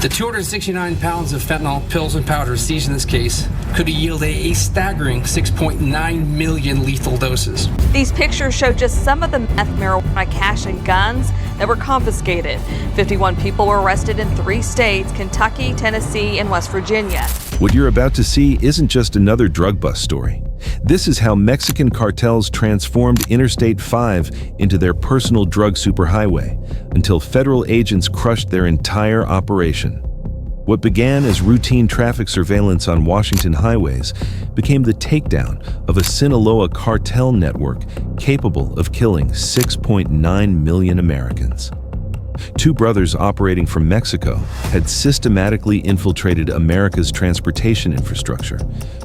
The 269 pounds of fentanyl pills and powder seized in this case could have yielded a staggering 6.9 million lethal doses. These pictures show just some of the meth, marijuana, cash, and guns that were confiscated. 51 people were arrested in 3 states, Kentucky, Tennessee, and West Virginia. What you're about to see isn't just another drug bust story. This is how Mexican cartels transformed Interstate 5 into their personal drug superhighway, until federal agents crushed their entire operation. What began as routine traffic surveillance on Washington highways became the takedown of a Sinaloa cartel network capable of killing 6.9 million Americans. 2 brothers operating from Mexico had systematically infiltrated America's transportation infrastructure,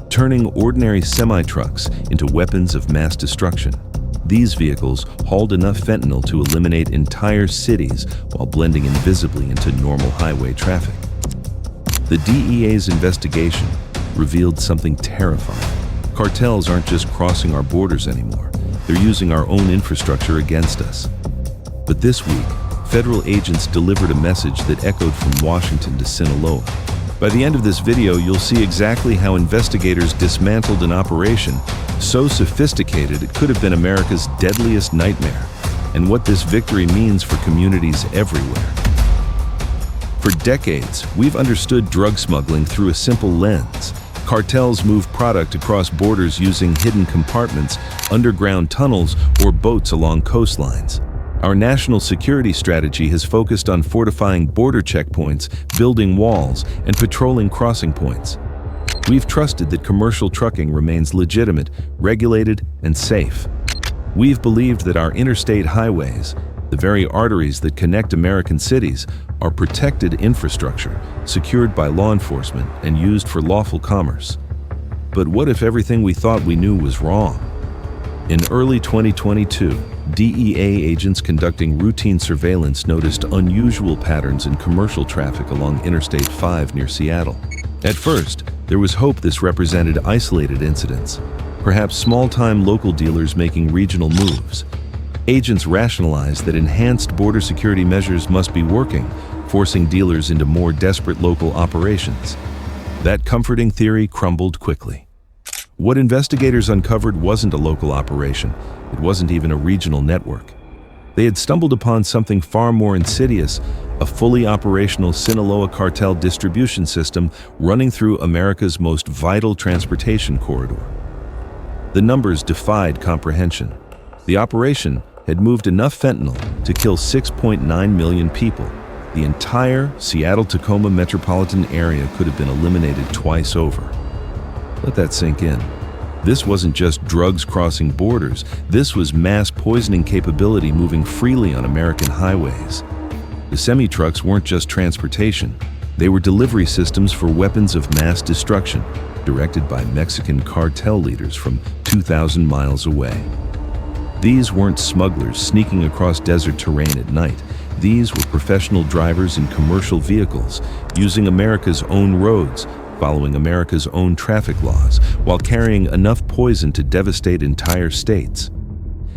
turning ordinary semi-trucks into weapons of mass destruction. These vehicles hauled enough fentanyl to eliminate entire cities while blending invisibly into normal highway traffic. The DEA's investigation revealed something terrifying. Cartels aren't just crossing our borders anymore. They're using our own infrastructure against us. But this week, federal agents delivered a message that echoed from Washington to Sinaloa. By the end of this video, you'll see exactly how investigators dismantled an operation so sophisticated it could have been America's deadliest nightmare, and what this victory means for communities everywhere. For decades, we've understood drug smuggling through a simple lens. Cartels move product across borders using hidden compartments, underground tunnels, or boats along coastlines. Our national security strategy has focused on fortifying border checkpoints, building walls, and patrolling crossing points. We've trusted that commercial trucking remains legitimate, regulated, and safe. We've believed that our interstate highways, the very arteries that connect American cities, are protected infrastructure, secured by law enforcement and used for lawful commerce. But what if everything we thought we knew was wrong? In early 2022, DEA agents conducting routine surveillance noticed unusual patterns in commercial traffic along Interstate 5 near Seattle. At first, there was hope this represented isolated incidents, perhaps small-time local dealers making regional moves. Agents rationalized that enhanced border security measures must be working, forcing dealers into more desperate local operations. That comforting theory crumbled quickly. What investigators uncovered wasn't a local operation. It wasn't even a regional network. They had stumbled upon something far more insidious, a fully operational Sinaloa cartel distribution system running through America's most vital transportation corridor. The numbers defied comprehension. The operation had moved enough fentanyl to kill 6.9 million people. The entire Seattle-Tacoma metropolitan area could have been eliminated twice over. Let that sink in. This wasn't just drugs crossing borders. This was mass poisoning capability moving freely on American highways. The semi-trucks weren't just transportation. They were delivery systems for weapons of mass destruction, directed by Mexican cartel leaders from 2,000 miles away. These weren't smugglers sneaking across desert terrain at night. These were professional drivers in commercial vehicles, using America's own roads, following America's own traffic laws, while carrying enough poison to devastate entire states.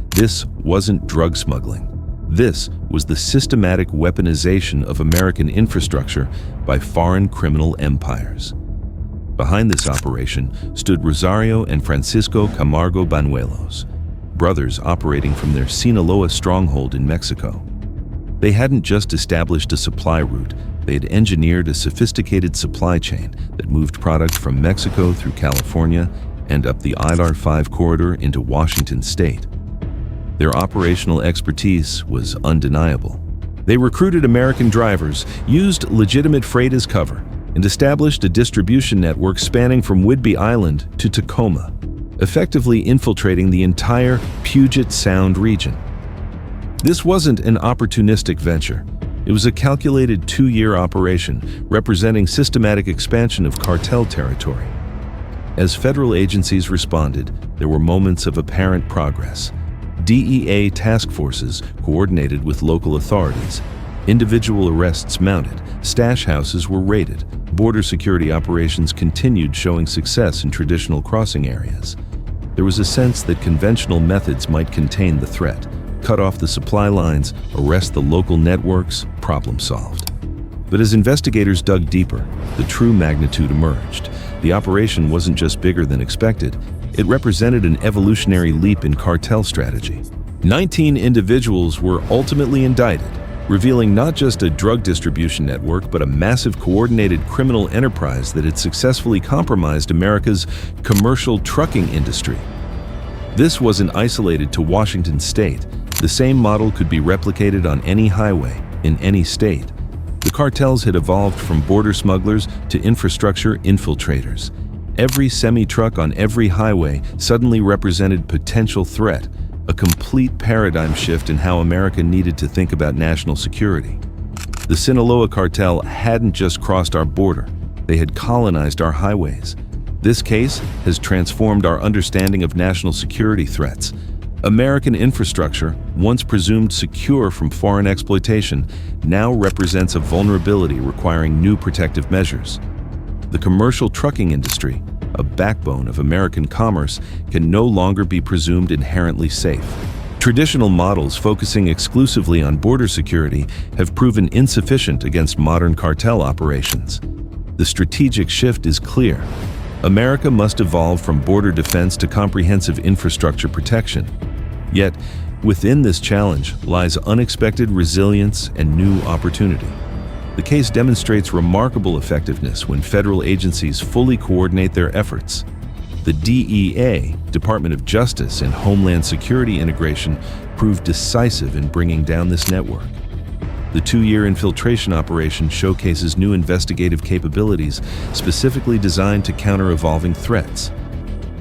This wasn't drug smuggling. This was the systematic weaponization of American infrastructure by foreign criminal empires. Behind this operation stood Rosario and Francisco Camargo Banuelos, brothers operating from their Sinaloa stronghold in Mexico. They hadn't just established a supply route, they had engineered a sophisticated supply chain that moved product from Mexico through California and up the I-5 corridor into Washington state. Their operational expertise was undeniable. They recruited American drivers, used legitimate freight as cover, and established a distribution network spanning from Whidbey Island to Tacoma, effectively infiltrating the entire Puget Sound region. This wasn't an opportunistic venture. It was a calculated 2-year operation representing systematic expansion of cartel territory. As federal agencies responded, there were moments of apparent progress. DEA task forces coordinated with local authorities. Individual arrests mounted. Stash houses were raided. Border security operations continued showing success in traditional crossing areas. There was a sense that conventional methods might contain the threat. Cut off the supply lines, arrest the local networks, problem solved. But as investigators dug deeper, the true magnitude emerged. The operation wasn't just bigger than expected, it represented an evolutionary leap in cartel strategy. 19 individuals were ultimately indicted, revealing not just a drug distribution network, but a massive coordinated criminal enterprise that had successfully compromised America's commercial trucking industry. This wasn't isolated to Washington state. The same model could be replicated on any highway, in any state. The cartels had evolved from border smugglers to infrastructure infiltrators. Every semi-truck on every highway suddenly represented potential threat, a complete paradigm shift in how America needed to think about national security. The Sinaloa cartel hadn't just crossed our border, they had colonized our highways. This case has transformed our understanding of national security threats. American infrastructure, once presumed secure from foreign exploitation, now represents a vulnerability requiring new protective measures. The commercial trucking industry, a backbone of American commerce, can no longer be presumed inherently safe. Traditional models focusing exclusively on border security have proven insufficient against modern cartel operations. The strategic shift is clear. America must evolve from border defense to comprehensive infrastructure protection. Yet, within this challenge lies unexpected resilience and new opportunity. The case demonstrates remarkable effectiveness when federal agencies fully coordinate their efforts. The DEA, Department of Justice and Homeland Security integration proved decisive in bringing down this network. The 2-year infiltration operation showcases new investigative capabilities specifically designed to counter evolving threats.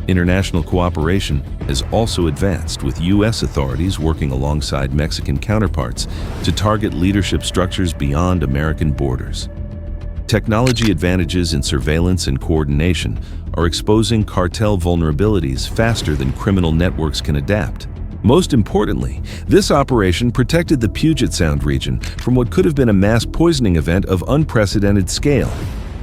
International cooperation has also advanced, with U.S. authorities working alongside Mexican counterparts to target leadership structures beyond American borders. Technology advantages in surveillance and coordination are exposing cartel vulnerabilities faster than criminal networks can adapt. Most importantly, this operation protected the Puget Sound region from what could have been a mass poisoning event of unprecedented scale.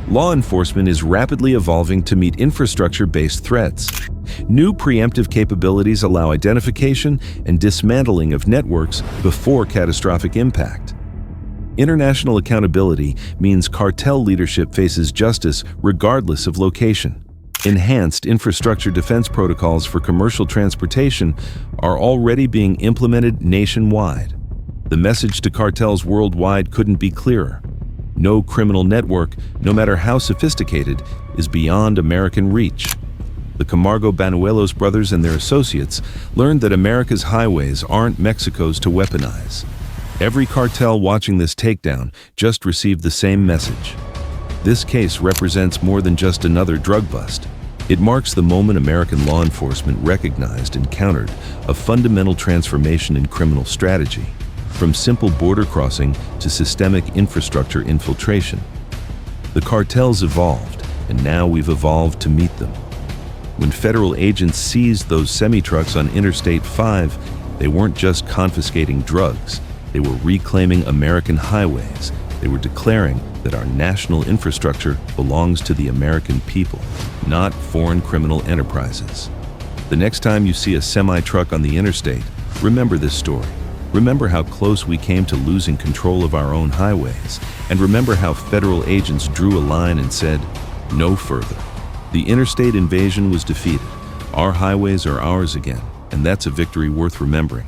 Law enforcement is rapidly evolving to meet infrastructure-based threats. New preemptive capabilities allow identification and dismantling of networks before catastrophic impact. International accountability means cartel leadership faces justice regardless of location. Enhanced infrastructure defense protocols for commercial transportation are already being implemented nationwide. The message to cartels worldwide couldn't be clearer. No criminal network, no matter how sophisticated, is beyond American reach. The Camargo Banuelos brothers and their associates learned that America's highways aren't Mexico's to weaponize. Every cartel watching this takedown just received the same message. This case represents more than just another drug bust. It marks the moment American law enforcement recognized and countered a fundamental transformation in criminal strategy, from simple border crossing to systemic infrastructure infiltration. The cartels evolved, and now we've evolved to meet them. When federal agents seized those semi-trucks on Interstate 5, they weren't just confiscating drugs, they were reclaiming American highways. They were declaring that our national infrastructure belongs to the American people, not foreign criminal enterprises. The next time you see a semi-truck on the interstate, remember this story. Remember how close we came to losing control of our own highways, and remember how federal agents drew a line and said, "No further." The interstate invasion was defeated. Our highways are ours again, and that's a victory worth remembering.